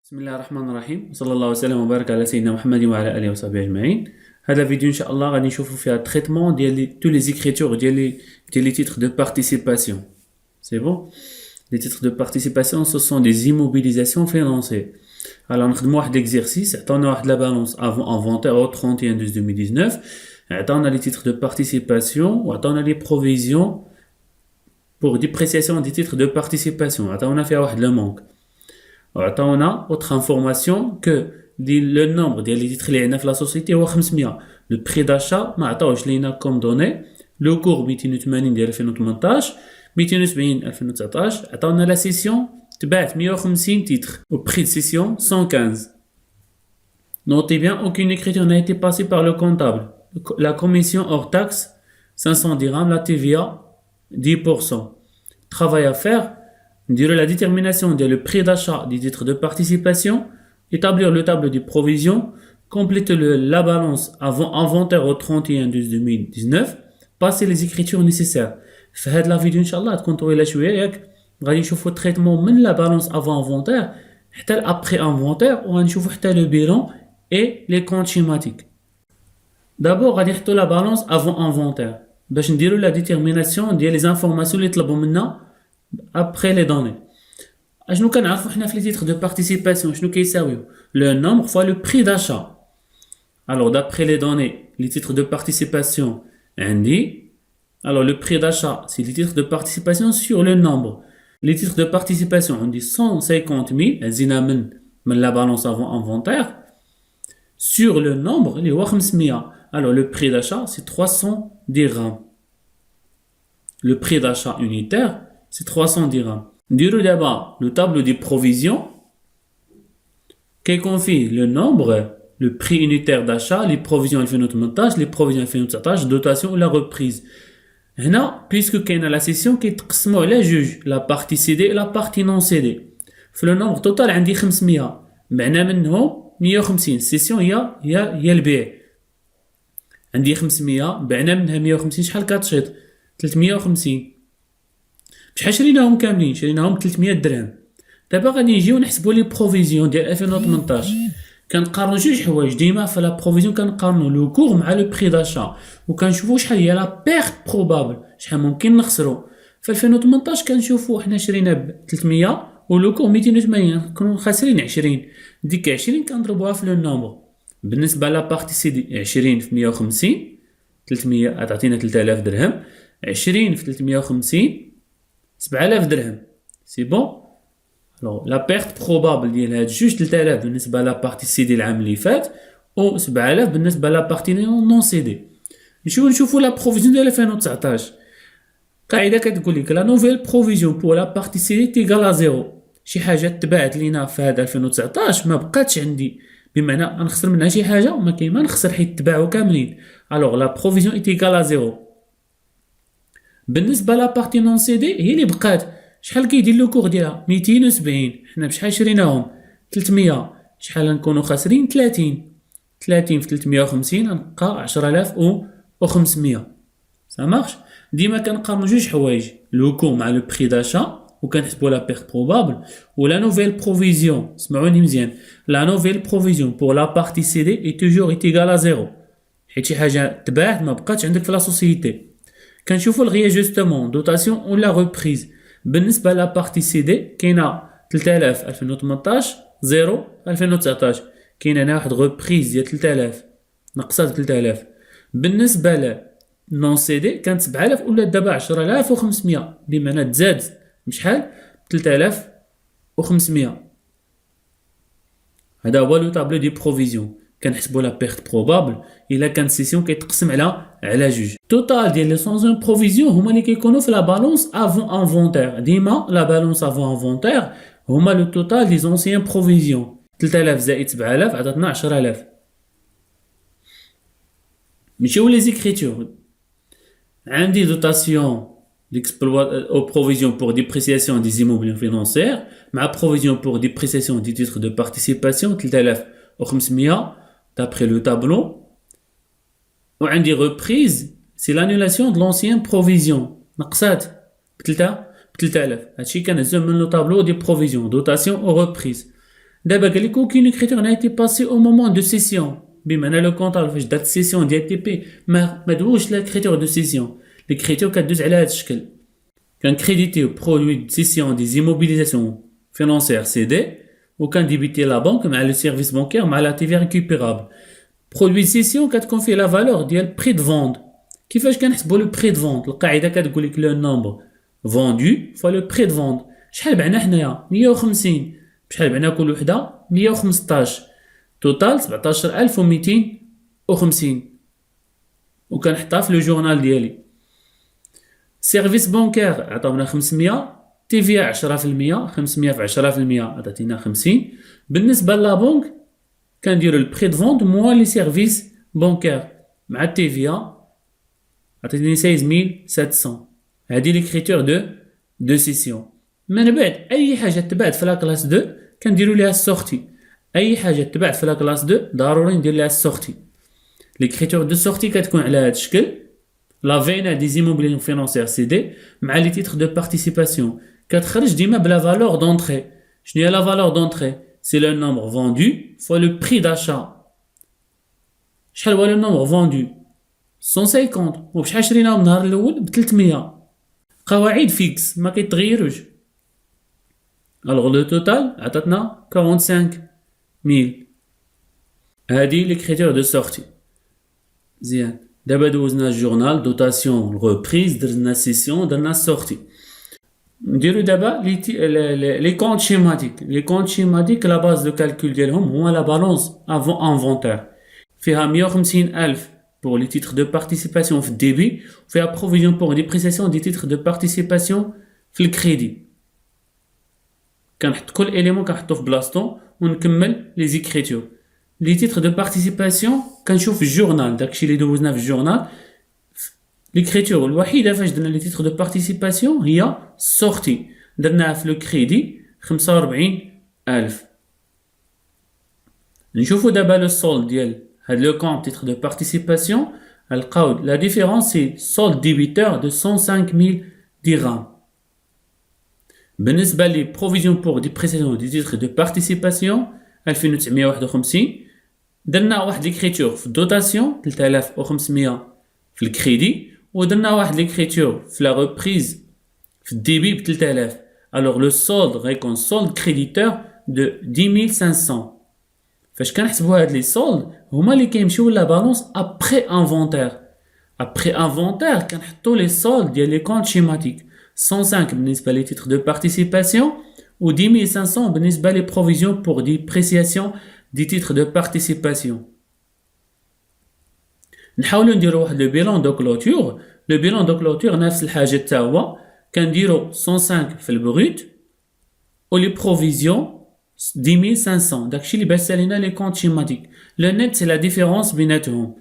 بسم الله الرحمن الرحيم صلى الله وسلم وبارك على سيدنا محمد وعلى اله وصحبه اجمعين. هذا الفيديو ان شاء الله غادي نشوفوا فيها التريتمون ديال tous les écritures ديال les titres de participation. C'est bon? Les titres de participation ce sont des immobilisations financières. Alors نخدموا واحد l'exercice عطاونا واحد la balance avant inventaire au 31/12/2019 عطاونا les titres de participation وعطاونا les provisions pour dépréciation des titres de participation عطاونا فيها واحد le manque. On a autre information que le nombre des titres اللي عندنا في la société هو 500. Le prix d'achat ما عطاوش لينا comme donné. Le cours 280 ديال 2018 270 2019 عطاونا la session تباعت 150 titres au prix de session 115. Notez bien, aucune écriture n'a été passée par le comptable. La commission hors taxe 500 dirhams, la TVA 10%. Travail à faire, dire la détermination du prix d'achat des titres de participation, établir le tableau des provisions, compléter la balance avant inventaire au 31/12/2019, passer les écritures nécessaires. في هاد لا فيديو ان شاء الله تكون طويله شويه ياك غادي نشوفوا التريتمون من لا بالانس افون انفونتير حتى لابري انفونتير وغنشوفوا حتى لو بيلون اي لي كونت شيماتيك. دابور غادي نحطوا لا بالانس افون انفونتير باش نديروا لا ديتيرميناسيون ديال لي انفورماسيون اللي طلبوا منا après les données. اشنو كنعرفوا حنا في لي تيتر دو بارتيسيباسيون شنو كيساويو لو نومبر فوا لو بري داشا. alors d'après les données les titres de participation عندي alors le prix d'achat c'est les titres de participation sur le nombre. Les titres de participation on dit 150 000 زينا من la balance avant inventaire sur le nombre اللي هو 500. alors le prix d'achat c'est 300 dirhams. Le prix d'achat unitaire c'est 300 dirhams. Dirou d'abord le tableau des provisions qui confie le nombre, le prix unitaire d'achat, les provisions 2018, les provisions 2019, dotation ou la reprise. Là, puisque qu'il y a la session qui est تقسموا على جوج, la partie cédée et la partie non cédée. في le nombre total عندي 500 معنى منهم 150 session هي البيع. عندي 500 بعنا منها 150 شحال كتشيط 350. شحال شريناهم كاملين شريناهم 300 درهم. دابا غادي نجيو نحسبوا لي بروفيزيون ديال 2018 كنقارنوا جوج حوايج ديما في لا بروفيزيون كنقارنوا لو كور مع لو بري داشا وكنشوفوا شحال هي لا بيرت بروبابل شحال ممكن نخسروا. في 2018 كنشوفوا حنا شرينا ب 300 ولو كور 280 كنوا خاسرين 20. ديك 20 كنضربوها في لو نومبر. بالنسبه لا بارتي سي دي 20 في 150 300 تعطينا 3000 درهم. 20 في 350 7000 درهم. سي بون. alors la perte probable ديال هاد جوج 3000 بالنسبه لا بارتي سي دي العام اللي فات و 7000 بالنسبه لا بارتي نون سي دي. نشوفوا لا بروفيزيون ديال 2019. قاعده كتقول لك لا نوفيل بروفيزيون بور لا بارتي سي دي تيغال زيرو. شي حاجه تبعت لينا في هذا 2019 ما بقاتش عندي بمعنى غنخسر منها شي حاجه ما كاين ما نخسر حيت تباعوا كاملين. alors la provision est égale à zéro. بالنسبه لا بارتي نون سي دي هي اللي بقات شحال كيدير لو كور ديالها 270 حنا بشحال شريناهم 300 شحال نكونوا خاسرين 30 في 350 غنبقى 10500. ça marche. ديما كنقارنوا جوج حوايج لو كور مع لو بري داشا وكنحسبوا لا بيرت بروبابل ولا نوفيل بروفيزيون. سمعوني مزيان لا نوفيل بروفيزيون بور لا بارتي سي دي اي توجور ايغال ا زيرو حيت شي حاجه تباعت ما بقاتش عندك في لا سوسيتي. كنشوفوا الرياجستمون دوتاسيون ولا ريبريز. بالنسبه لا بارتي سي دي كاينه 3000 2018 0 2019 كاين هنا واحد ريبريز ديال 3000 نقصات 3000. بالنسبه ل نون سي دي كانت 7000 ولا دابا 10500 بمعنى تزاد بشحال 3500. هذا هو لو طابلو دي بروفيزيون. كنحسبوا لا بيرت بروبابل الا كانت سيسيون كيتقسم على جوج. توتال ديال لي سونزون بروفيزيون هما اللي كيكونوا في لا بالانس افون انفونتير. ديما لا بالانس افون انفونتير هما لو توتال دي زونسيان بروفيزيون. 3000 زائد 7000 عطاتنا 10000. نمشيو لي زيكريتور. عندي دوتاسيون او provision pour dépréciation des immobiliers financiers مع provision pour dépréciation des titres de participation 3500 d'après le tableau. وعندي reprise c'est l'annulation de l'ancienne provision نقصات ب 3000. هادشي كنهزو من لو طابلو دي provision dotation ou reprise. دابا قال لك aucune écriture n'a été passée au moment de session. بمعنى لو كونطابل فاش دات السيسيون ديال تي بي ما دوش l'écriture de session. l'écriture كدوز على هذا الشكل. كان كريديتي produit de session des immobilisations financières CD وكان ديبيتي لا بنك مع لو سيرفيس بانكير مع لا تي في ريكوبيرابل. برودوي سيسيون كتكون فيه لا فالور ديال بري دو فوند. كيفاش كنحسبوا لو بري دو فوند؟ القاعده كتقول لك لو نومبر فوندو فوا لو بري دو فوند. شحال بعنا حنايا 150 بشحال بعنا كل وحده 115 توتال 17250 وكنحطها في لو جورنال ديالي. سيرفيس بانكير عطاونا 500 تي في 10% 500 في 10% عطاتينا 50. بالنسبه لا بنك كنديرو البري دو فوند موا لي سيرفيس بانكير مع التي في عطيتيني 16700. هادي ليكريتور دو سيسيون. من بعد اي حاجه تبعت في لا كلاس 2 كنديرو ليها السورتي. اي حاجه تبعت في لا كلاس 2 ضروري ندير ليها السورتي. ليكريتور دو سورتي كتكون على هذا الشكل. لا فينا دي زيموبليون فينانسيير سي دي مع لي تيتر دو بارتيسيباسيون كتخرج ديما بلا فالور دونطري. شنو هي لا فالور دونطري؟ سي لو نومبر فوندو فوا لو بري داشا. شحال هو لو نومبر فوندو؟ 150 وبشحال شريناهم النهار الاول ب 300. قواعد فيكس ما كيتغيروش. الوغ لو توتال عطاتنا 45000. هادي ليكريتور دو سورتي. مزيان. دابا دوزنا الجورنال دوتاسيون ريبريز درنا سيسيون درنا سورتي. نديرو دابا لي كونط شيماتيك. لي كونط شيماتيك لا باز دو كالكول ديالهم هو لا بالونس افون انفونتير فيها 150000 pour les titres de participation في الديبي وفيها provision pour dépréciation des titres de participation في الكريدي. كنحط كل اليمون كنحطو في بلاصتو ونكمل لي زيكريتور. لي تيتر دو بارتيسيباسيون كنشوف في الجورنال داكشي اللي دوزنا في الجورنال. ليكريتور الوحيده فاش درنا لي تيتر دو بارتيسيباسيون هي سورتي درناها في لو كريدي 45000. نشوفو دابا لو سولد ديال هاد لو كونط تيتر دو بارتيسيباسيون. نلقاو لا ديفيرونس سي سولد ديبيتور دو 105000 درهم. بالنسبه لي بروفيزيون بور ديبريسياسيون دي تيتر دو بارتيسيباسيون 2951 درنا واحد ليكريتور في الدوتاسيون 3500 في الكريدي ودرنا واحد ليكريتور في لا ريبريز في الديبي ب 3000. الوغ لو سولد غيكون سولد كريديتور دو 10500. فاش كنحسبوا هاد لي سولد هما اللي كيمشيو لا بالونس ابري انفونتير. ابري انفونتير كنحطوا لي سولد ديال لي كونط شيماتيك 105 بالنسبه لي تيتر دو بارتيسيباسيون و 10500 بالنسبه لي بروفيزيون بور ديبريسياسيون دي تيتر دو بارتيسيباسيون. نحاولوا نديروا واحد لو بيلون دو كلوتور. لو بيلون دو كلوتور نفس الحاجه حتى هو كنديروا 105 في البروت و لي بروفيزيون 10500. داكشي اللي باس علينا لي كونط شيماتيك. لو نيت سي لا ديفيرونس بيناتهم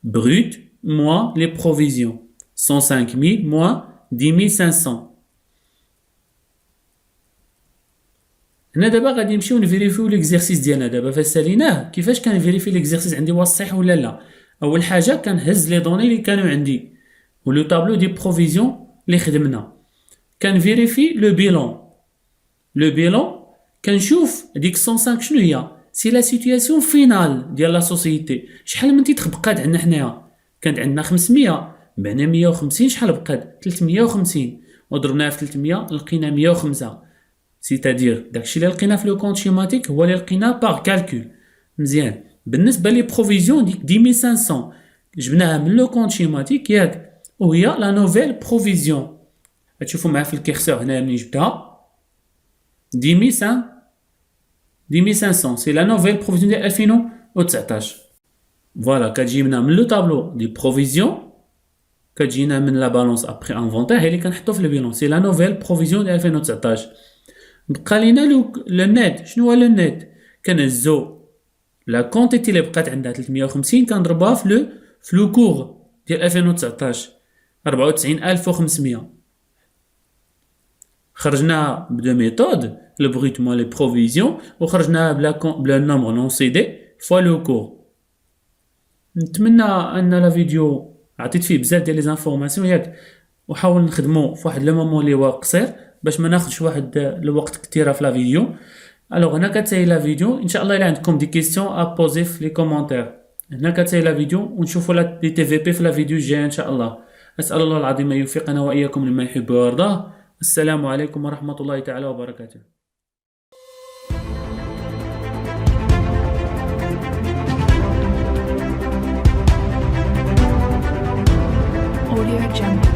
brut moins les provisions 105000 moins 10500. هنا دابا غادي نمشيو نفيريفيو ليكزيرسيس ديالنا. دابا فاش ساليناه كيفاش كنفيريفي ليكزيرسيس عندي واش صحيح ولا لا. اول حاجه كنهز لي دوني اللي كانوا عندي ولو طابلو دي بروفيزيون اللي خدمنا. كنفيريفي لو بيلون كنشوف ديك 105 شنو هي. سي لا سيتوياسيون فينال ديال لا سوسيتي. شحال من تيتر بقات عندنا حنايا؟ كانت عندنا 500 بعنا 150. شحال بقات؟ 350 وضربناها في 300 لقينا 105. سيتادير داكشي اللي لقينا في لو كونط شيماتيك هو اللي لقينا باغ كالكول. مزيان. بالنسبه لي بروفيزيون ديك 10500 جبناها من لو كونط شيماتيك ياك وهي لا نوفيل بروفيزيون. تشوفوا معايا في الكيرسور هنا ملي جبتها 10500 سي لا نوفيل بروفيزيون ديال 2019. فوالا كتجينا من لو طابلو دي بروفيزيون كتجينا من لا بالونس ابري انفونتير هي اللي كنحطو في البيلون سي لا نوفيل بروفيزيون ديال 2019. بقى لينا لو نيت. شنو هو لو نيت؟ كنهزو لا كونتيتي اللي بقات عندها 350 كنضربوها في لو كور ديال 2019 94500. خرجناها بدو ميثود لو بروت موا لي بروفيزيون وخرجناها بلا نومبر نون سي دي فوا لو كور. نتمنى ان لا فيديو عطيت فيه بزاف ديال لي زانفورماسيون ياك وحاول نخدمو في واحد لو مومون اللي هو قصير باش ما ناخذش واحد الوقت كثيره في لا فيديو. الوغ هنا كتساي لا فيديو ان شاء الله الا عندكم دي كيسيون ا بوزي في لي كومونتير. هنا كتساي لا فيديو ونشوفوا لي تي في بي في لا فيديو الجايه ان شاء الله. اسال الله العظيم ان يوفقنا واياكم لما يحب ويرضاه. السلام عليكم ورحمه الله تعالى وبركاته. Audio Jungle.